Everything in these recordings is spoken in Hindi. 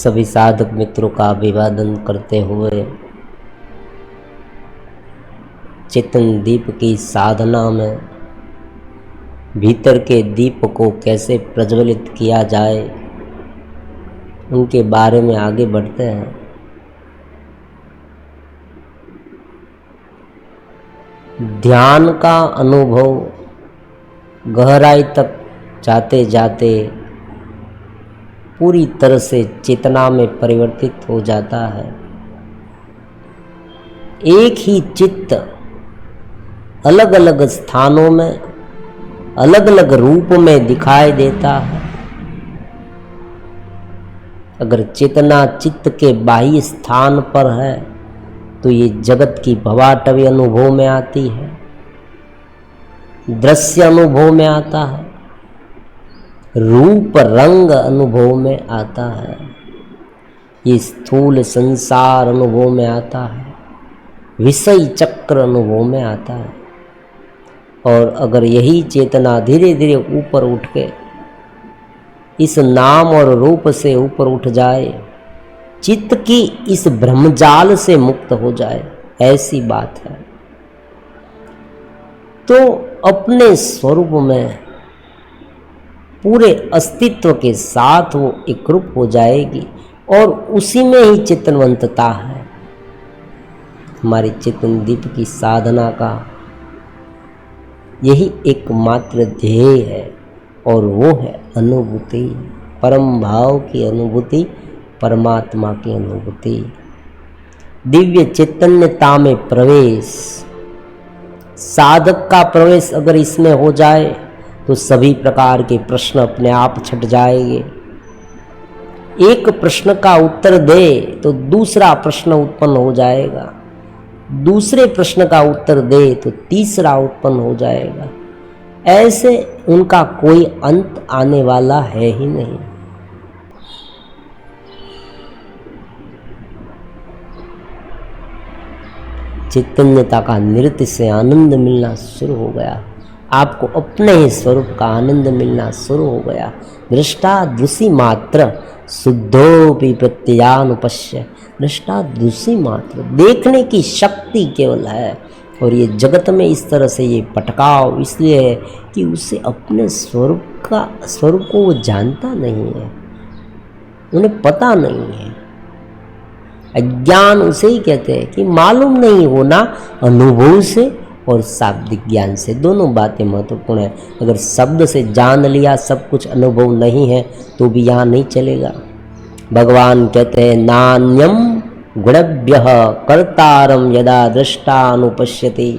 सभी साधक मित्रों का अभिवादन करते हुए चेतन दीप की साधना में भीतर के दीप को कैसे प्रज्वलित किया जाए उनके बारे में आगे बढ़ते हैं। ध्यान का अनुभव गहराई तक जाते जाते पूरी तरह से चेतना में परिवर्तित हो जाता है। एक ही चित्त अलग अलग स्थानों में अलग अलग रूप में दिखाई देता है। अगर चेतना चित्त के बाह्य स्थान पर है तो ये जगत की भवाटवी अनुभव में आती है, दृश्य अनुभव में आता है, रूप रंग अनुभव में आता है, ये स्थूल संसार अनुभव में आता है, विषय चक्र अनुभव में आता है। और अगर यही चेतना धीरे धीरे ऊपर उठ के इस नाम और रूप से ऊपर उठ जाए, चित्त की इस ब्रह्मजाल से मुक्त हो जाए, ऐसी बात है, तो अपने स्वरूप में पूरे अस्तित्व के साथ वो एकरूप हो जाएगी और उसी में ही चेतनवंतता है। हमारी चेतन दीप की साधना का यही एकमात्र ध्येय है और वो है अनुभूति, परम भाव की अनुभूति, परमात्मा की अनुभूति, दिव्य चैतन्यता में प्रवेश। साधक का प्रवेश अगर इसमें हो जाए तो सभी प्रकार के प्रश्न अपने आप छट जाएंगे। एक प्रश्न का उत्तर दे तो दूसरा प्रश्न उत्पन्न हो जाएगा, दूसरे प्रश्न का उत्तर दे तो तीसरा उत्पन्न हो जाएगा। ऐसे उनका कोई अंत आने वाला है ही नहीं। चैतन्यता का नृत्य से आनंद मिलना शुरू हो गया, आपको अपने ही स्वरूप का आनंद मिलना शुरू हो गया। दृष्टा दृषि मात्र शुद्धोपि प्रत्यानुपश्य, दृष्टा दृषि मात्र, देखने की शक्ति केवल है। और ये जगत में इस तरह से ये पटकाव इसलिए है कि उसे अपने स्वरूप को वो जानता नहीं है, उन्हें पता नहीं है। अज्ञान उसे ही कहते हैं कि मालूम नहीं होना, अनुभव से और शाब्दिक ज्ञान से, दोनों बातें महत्वपूर्ण है। अगर शब्द से जान लिया सब कुछ अनुभव नहीं है तो भी यहाँ नहीं चलेगा। भगवान कहते हैं नान्यम गुणभ्यः कर्तारम यदा दृष्टानुपश्यति।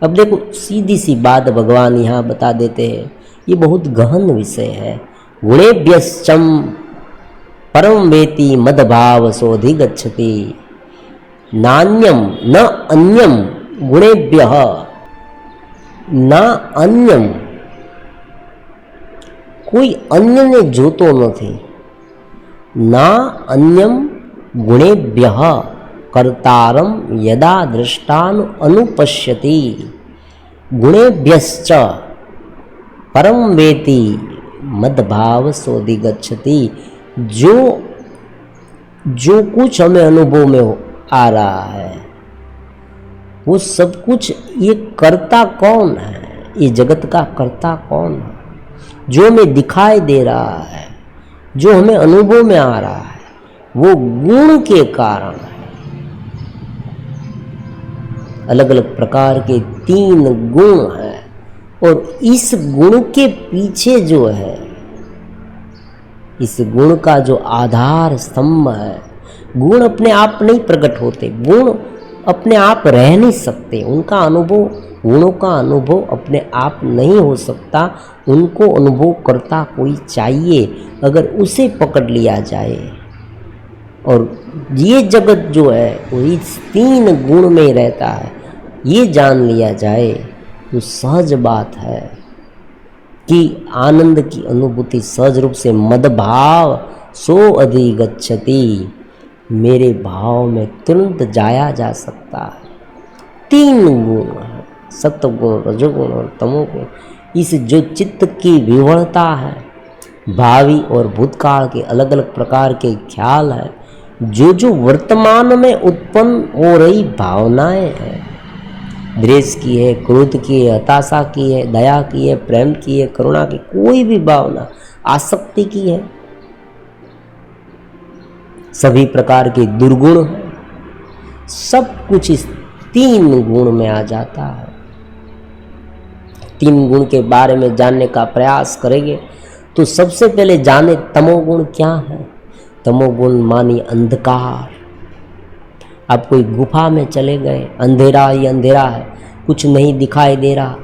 अब देखो सीधी सी बात भगवान यहाँ बता देते हैं, ये बहुत गहन विषय है। गुणेभ्यश्चम परम वेति मदभाव सोऽधिगच्छति, नान्यम न अन्यम गुणेभ्यः, न अन्यम, कोई अन्य ने जोतो નથી, न अन्यम गुणेभ्यः कर्तारम यदा दृष्टानु अनुपश्यति, गुणेभ्यश्च परम वेति मदभाव सोऽधिगच्छति। जो कुछ हमें अनुभव में आ रहा है वो सब कुछ ये कर्ता कौन है, ये जगत का कर्ता कौन है? जो हमें दिखाई दे रहा है, जो हमें अनुभव में आ रहा है, वो गुण के कारण है। अलग अलग प्रकार के 3 गुण हैं और इस गुण के पीछे जो है, इस गुण का जो आधार स्तंभ है, गुण अपने आप नहीं प्रकट होते, गुण अपने आप रह नहीं सकते, उनका अनुभव, गुणों का अनुभव अपने आप नहीं हो सकता, उनको अनुभव करता कोई चाहिए। अगर उसे पकड़ लिया जाए और ये जगत जो है वो इस 3 गुण में रहता है, ये जान लिया जाए तो सहज बात है कि आनंद की अनुभूति सहज रूप से मदभाव सोऽधिगच्छति, मेरे भाव में तुरंत जाया जा सकता है। 3 गुण है, सत्वगुण, रजोगुण और तमोगुण। इस जो चित्त की विवरता है, भावी और भूतकाल के अलग अलग प्रकार के ख्याल है, जो जो वर्तमान में उत्पन्न हो रही भावनाएं हैं, द्वेष की है, क्रोध की है, हताशा की है, दया की है, प्रेम की है, करुणा की, कोई भी भावना, आसक्ति की है, सभी प्रकार के दुर्गुण हैं, सब कुछ इस 3 गुण में आ जाता है। 3 गुण के बारे में जानने का प्रयास करेंगे तो सबसे पहले जाने तमोगुण क्या है। तमोगुण मानी अंधकार। आप कोई गुफा में चले गए, अंधेरा ही अंधेरा है, कुछ नहीं दिखाई दे रहा,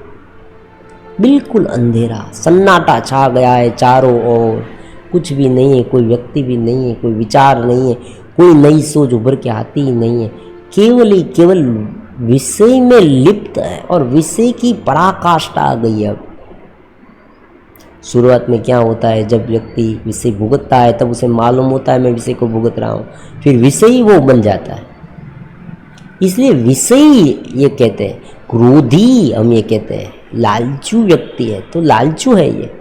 बिल्कुल अंधेरा, सन्नाटा छा गया है चारों ओर, कुछ भी नहीं है, कोई व्यक्ति भी नहीं है, कोई विचार नहीं है, कोई नई सोच उभर के आती ही नहीं है, केवल ही केवल विषय में लिप्त है और विषय की पराकाष्ठा आ गई है। अब शुरुआत में क्या होता है, जब व्यक्ति विषय भुगतता है तब उसे मालूम होता है मैं विषय को भुगत रहा हूँ, फिर विषय ही वो बन जाता है। इसलिए विषय ये कहते हैं, क्रोधी हम ये कहते हैं, लालचू व्यक्ति है तो लालचू है, ये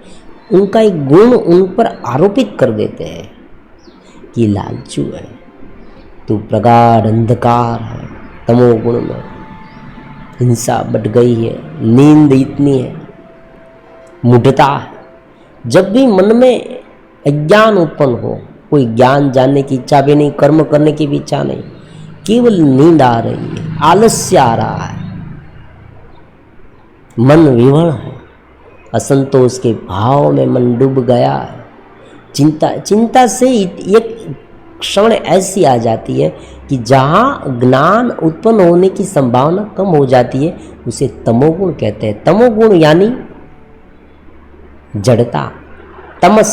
उनका एक गुण उन पर आरोपित कर देते हैं कि लालचू है। तो प्रगाढ़ अंधकार है तमोगुण में, हिंसा बढ़ गई है, नींद इतनी है, मूढ़ता है। जब भी मन में अज्ञान उत्पन्न हो, कोई ज्ञान जानने की इच्छा भी नहीं, कर्म करने की भी इच्छा नहीं, केवल नींद आ रही है, आलस्य आ रहा है, मन विवर्ण है, असंतोष के भाव में मन डूब गया है, चिंता से एक क्षण ऐसी आ जाती है कि जहाँ ज्ञान उत्पन्न होने की संभावना कम हो जाती है, उसे तमोगुण कहते हैं। तमोगुण यानी जड़ता, तमस,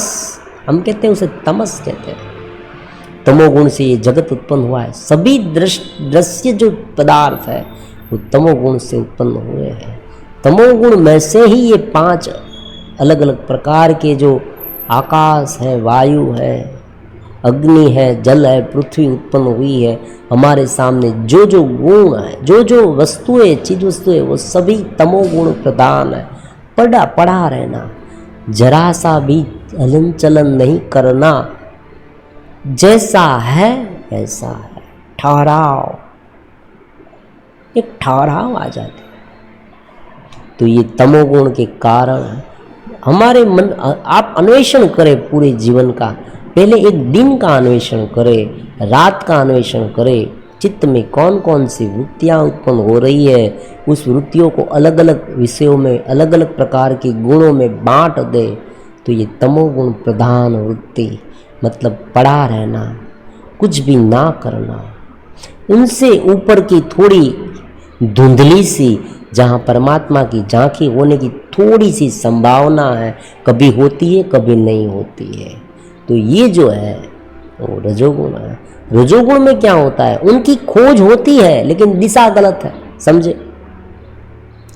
हम कहते हैं उसे तमस कहते हैं। तमोगुण से ये जगत उत्पन्न हुआ है। सभी दृश्य जो पदार्थ है वो तमोगुण से उत्पन्न हुए हैं। तमोगुण में से ही ये 5 अलग अलग प्रकार के जो आकाश है, वायु है, अग्नि है, जल है, पृथ्वी उत्पन्न हुई है। हमारे सामने जो जो गुण है, जो जो वस्तुएं, चीज वस्तुएं, वो सभी तमोगुण प्रधान है। पड़ा रहना, जरा सा भी हलन चलन नहीं करना, जैसा है वैसा है, ठहराव, एक ठहराव आ जाता है। तो ये तमोगुण के कारण है। हमारे मन, आप अन्वेषण करें पूरे जीवन का, पहले एक दिन का अन्वेषण करें, रात का अन्वेषण करें, चित्त में कौन कौन सी वृत्तियाँ उत्पन्न हो रही है, उस वृत्तियों को अलग अलग विषयों में, अलग अलग प्रकार के गुणों में बांट दे। तो ये तमोगुण प्रधान वृत्ति, मतलब पड़ा रहना, कुछ भी ना करना, उनसे ऊपर की थोड़ी धुंधली सी, जहाँ परमात्मा की झांकी होने की थोड़ी सी संभावना है, कभी होती है कभी नहीं होती है। तो ये जो है वो रजोगुण है। रजोगुण में क्या होता है, उनकी खोज होती है लेकिन दिशा गलत है, समझे।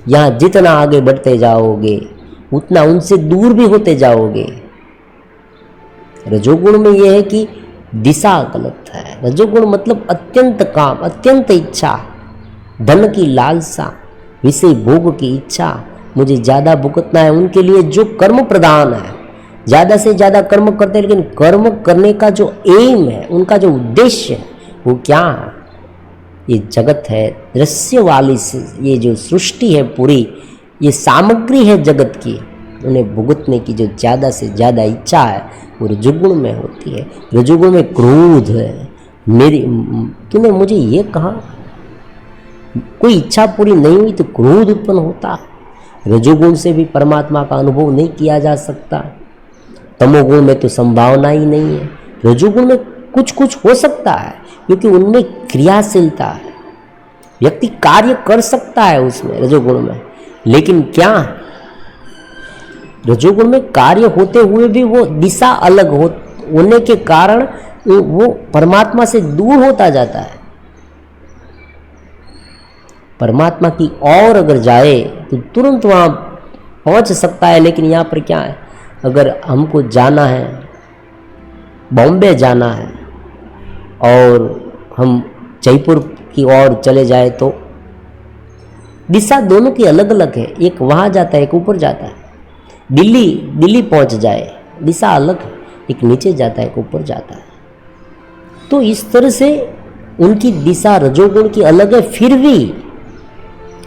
यहाँ जितना आगे बढ़ते जाओगे उतना उनसे दूर भी होते जाओगे। रजोगुण में यह है कि दिशा गलत है। रजोगुण मतलब अत्यंत काम, अत्यंत इच्छा, धन की लालसा, विषय भोग की इच्छा, मुझे ज़्यादा भुगतना है। उनके लिए जो कर्म प्रधान है, ज़्यादा से ज़्यादा कर्म करते हैं, लेकिन कर्म करने का जो एम है, उनका जो उद्देश्य है वो क्या है, ये जगत है, दृश्य वाली ये जो सृष्टि है पूरी, ये सामग्री है जगत की, उन्हें भुगतने की जो ज़्यादा से ज़्यादा इच्छा है वो रजोगुण में होती है। रजोगुण में क्रोध है, तूने मुझे ये कहा, कोई इच्छा पूरी नहीं हुई तो क्रोध उत्पन्न होता है। रजोगुण से भी परमात्मा का अनुभव नहीं किया जा सकता। तमोगुण में तो संभावना ही नहीं है। रजोगुण में कुछ कुछ हो सकता है क्योंकि उनमें क्रियाशीलता है, व्यक्ति कार्य कर सकता है उसमें रजोगुण में। लेकिन क्या रजोगुण में कार्य होते हुए भी वो दिशा अलग होने के कारण वो परमात्मा से दूर होता जाता है। परमात्मा की ओर अगर जाए तो तुरंत वहाँ पहुँच सकता है। लेकिन यहाँ पर क्या है, अगर हमको जाना है, बॉम्बे जाना है और हम जयपुर की ओर चले जाए तो दिशा दोनों की अलग अलग है। एक वहाँ जाता है, एक ऊपर जाता है। दिल्ली पहुँच जाए, दिशा अलग है, एक नीचे जाता है, एक ऊपर जाता है। तो इस तरह से उनकी दिशा रजोगुण की अलग है, फिर भी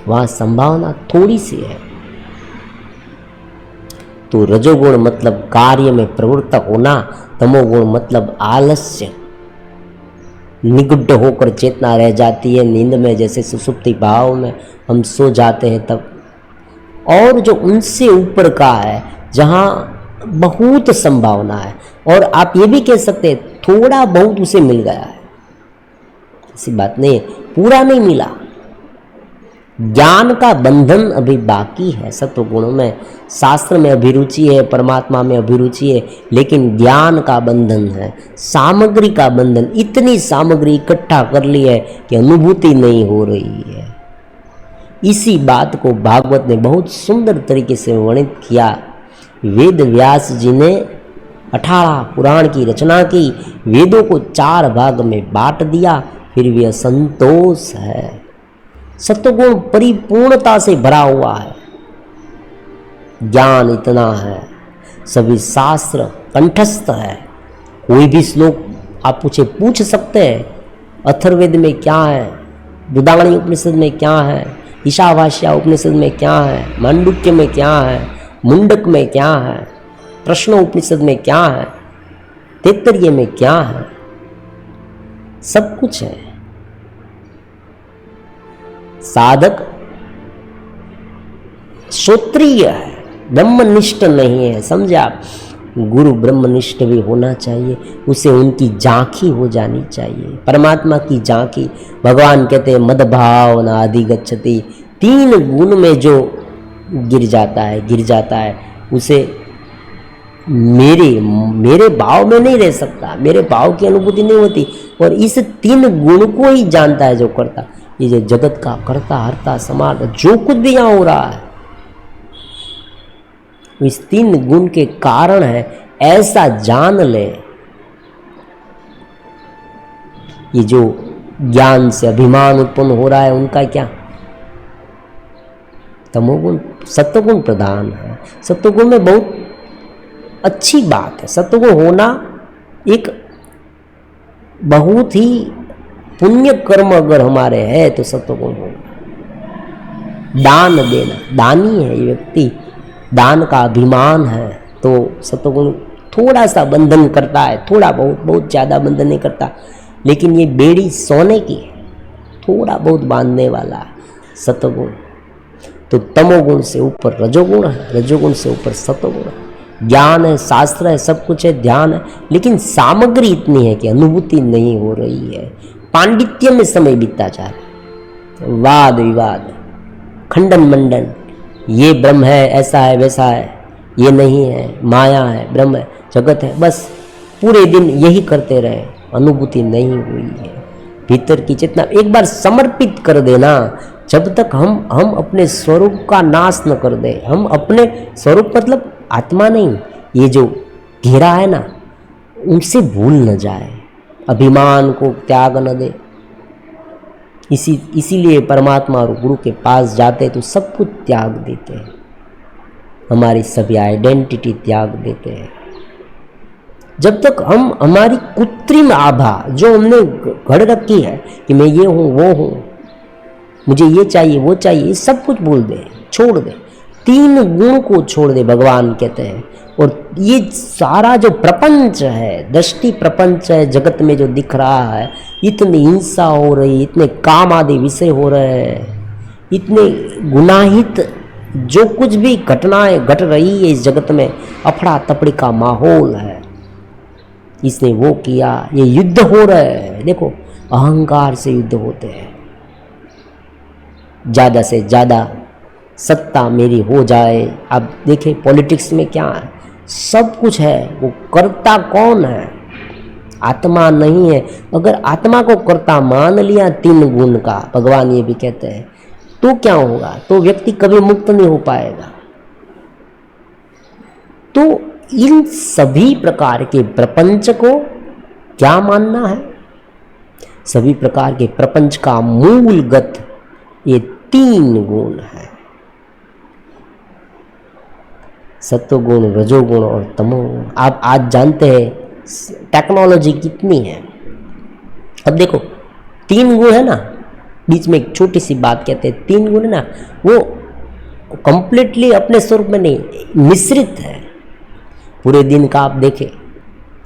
वहां संभावना थोड़ी सी है। तो रजोगुण मतलब कार्य में प्रवृत्त होना, तमोगुण मतलब आलस्य, निगुड्ड होकर चेतना रह जाती है नींद में, जैसे सुसुप्ति भाव में हम सो जाते हैं तब। और जो उनसे ऊपर का है, जहाँ बहुत संभावना है, और आप ये भी कह सकते हैं थोड़ा बहुत उसे मिल गया है, ऐसी बात नहीं, पूरा नहीं मिला। ज्ञान का बंधन अभी बाकी है। सत्व गुणों में, शास्त्र में अभिरुचि है, परमात्मा में अभिरुचि है, लेकिन ज्ञान का बंधन है, सामग्री का बंधन। इतनी सामग्री इकट्ठा कर ली है कि अनुभूति नहीं हो रही है। इसी बात को भागवत ने बहुत सुंदर तरीके से वर्णित किया। वेद व्यास जी ने 18 पुराण की रचना की, वेदों को 4 भाग में बांट दिया, फिर भी असंतोष है। सत्वगुण परिपूर्णता से भरा हुआ है, ज्ञान इतना है, सभी शास्त्र कंठस्थ है। कोई भी श्लोक आप पूछ सकते हैं, अथर्ववेद में क्या है, बृहदारण्यक उपनिषद में क्या है, ईशावास्य उपनिषद में क्या है, मांडुक्य में क्या है, मुंडक में क्या है, प्रश्न उपनिषद में क्या है, तैत्तरीय में क्या है, सब कुछ है। साधक श्रोत्रिय है, ब्रह्मनिष्ठ नहीं है, समझा। गुरु ब्रह्मनिष्ठ भी होना चाहिए, उसे उनकी झांकी हो जानी चाहिए, परमात्मा की झांकी। भगवान कहते हैं मदभाव न अधिगच्छति, 3 गुण में जो गिर जाता है उसे मेरे भाव में नहीं रह सकता, मेरे भाव की अनुभूति नहीं होती। और इस 3 गुण को ही जानता है जो करता, ये जो जगत का कर्ता हर्ता समार्थ जो कुछ भी यहाँ हो रहा है, इस 3 गुण के कारण है, ऐसा जान ले। ये जो ज्ञान से अभिमान उत्पन्न हो रहा है, उनका क्या, तमोगुण, सत्वगुण प्रधान है। सत्वगुण में बहुत अच्छी बात है, सत्वगुण होना एक बहुत ही पुण्य कर्म अगर हमारे है तो सत्वगुण होगा। दान देना, दानी है ये व्यक्ति, दान का अभिमान है, तो सत्वगुण थोड़ा सा बंधन करता है, थोड़ा बहुत ज़्यादा बंधन नहीं करता, लेकिन ये बेड़ी सोने की है, थोड़ा बहुत बांधने वाला सत्वगुण। तो तमोगुण से ऊपर रजोगुण है, रजोगुण से ऊपर सत्वगुण है। ज्ञान है, शास्त्र है, सब कुछ है, ध्यान है, लेकिन सामग्री इतनी है कि अनुभूति नहीं हो रही है। पांडित्य में समय बीतता जा रहा है, वाद विवाद, खंडन मंडन, ये ब्रह्म है, ऐसा है, वैसा है, ये नहीं है, माया है, ब्रह्म है, जगत है, बस पूरे दिन यही करते रहे, अनुभूति नहीं हुई है। भीतर की चेतना एक बार समर्पित कर देना, जब तक हम अपने स्वरूप का नाश न कर दे, हम अपने स्वरूप मतलब आत्मा नहीं, ये जो घेरा है ना, उनसे भूल न जाए, अभिमान को त्याग न दे। इसीलिए परमात्मा और गुरु के पास जाते तो सब कुछ त्याग देते हैं, हमारी सभी आइडेंटिटी त्याग देते हैं। जब तक हम हमारी कृत्रिम आभा जो हमने गढ़ रखी है कि मैं ये हूँ वो हूँ, मुझे ये चाहिए वो चाहिए, सब कुछ भूल दे, छोड़ दे, 3 गुण को छोड़ दे, भगवान कहते हैं। और ये सारा जो प्रपंच है, दृष्टि प्रपंच है, जगत में जो दिख रहा है, इतनी हिंसा हो रही, इतने काम आदि विषय हो रहे हैं, इतने गुनाहित जो कुछ भी घटनाएं घट रही है इस जगत में, अफड़ा तफड़ी का माहौल है, इसने वो किया, ये युद्ध हो रहे हैं। देखो अहंकार से युद्ध होते हैं, ज़्यादा से ज़्यादा सत्ता मेरी हो जाए। अब देखें पॉलिटिक्स में क्या है, सब कुछ है, वो कर्ता कौन है, आत्मा नहीं है। अगर आत्मा को कर्ता मान लिया 3 गुण का, भगवान ये भी कहते हैं, तो क्या होगा, तो व्यक्ति कभी मुक्त नहीं हो पाएगा। तो इन सभी प्रकार के प्रपंच को क्या मानना है, सभी प्रकार के प्रपंच का मूलगत ये 3 गुण है, सत्वगुण, रजोगुण और तमोगुण। आप आज जानते हैं टेक्नोलॉजी कितनी है। अब देखो 3 गुण है ना, बीच में एक छोटी सी बात कहते हैं, 3 गुण है ना, वो कंप्लीटली अपने स्वरूप में नहीं, मिश्रित है। पूरे दिन का आप देखें,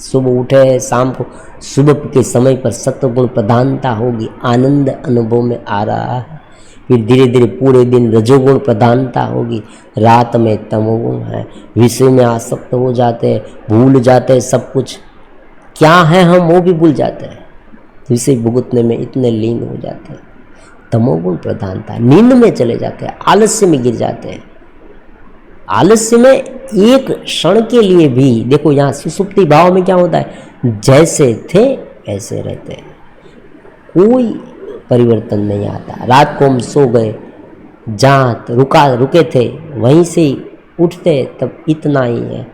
सुबह उठे शाम को, सुबह के समय पर सत्वगुण प्रधानता होगी, आनंद अनुभव में आ रहा है। फिर धीरे धीरे पूरे दिन रजोगुण प्रधानता होगी, रात में तमोगुण है, विषय में आसक्त हो जाते हैं, भूल जाते हैं सब कुछ, क्या है हम वो भी भूल जाते हैं, विषय भुगतने में इतने लीन हो जाते हैं। तमोगुण प्रधानता, नींद में चले जाते हैं, आलस्य में गिर जाते हैं। आलस्य में एक क्षण के लिए भी, देखो यहाँ सुषुप्ति भाव में क्या होता है, जैसे थे ऐसे रहते हैं, कोई परिवर्तन नहीं आता। रात को हम सो गए, जहाँ रुके थे वहीं से ही उठते, तब इतना ही है।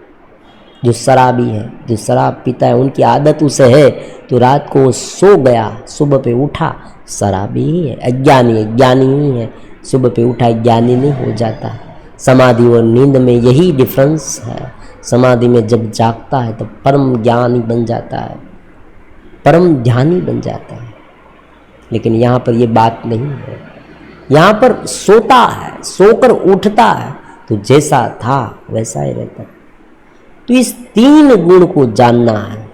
जो शराबी है, जो शराब पीता है, उनकी आदत उसे है, तो रात को वो सो गया, सुबह पे उठा, शराबी ही है। अज्ञानी ज्ञानी ही है, सुबह पे उठा ज्ञानी नहीं हो जाता। समाधि और नींद में यही डिफरेंस है। समाधि में जब जागता है तो परम ज्ञानी बन जाता है, परम ध्यानी बन जाता है। लेकिन यहाँ पर ये बात नहीं है, यहाँ पर सोता है, सोकर उठता है तो जैसा था वैसा ही रहता है। तो इस 3 गुण को जानना है,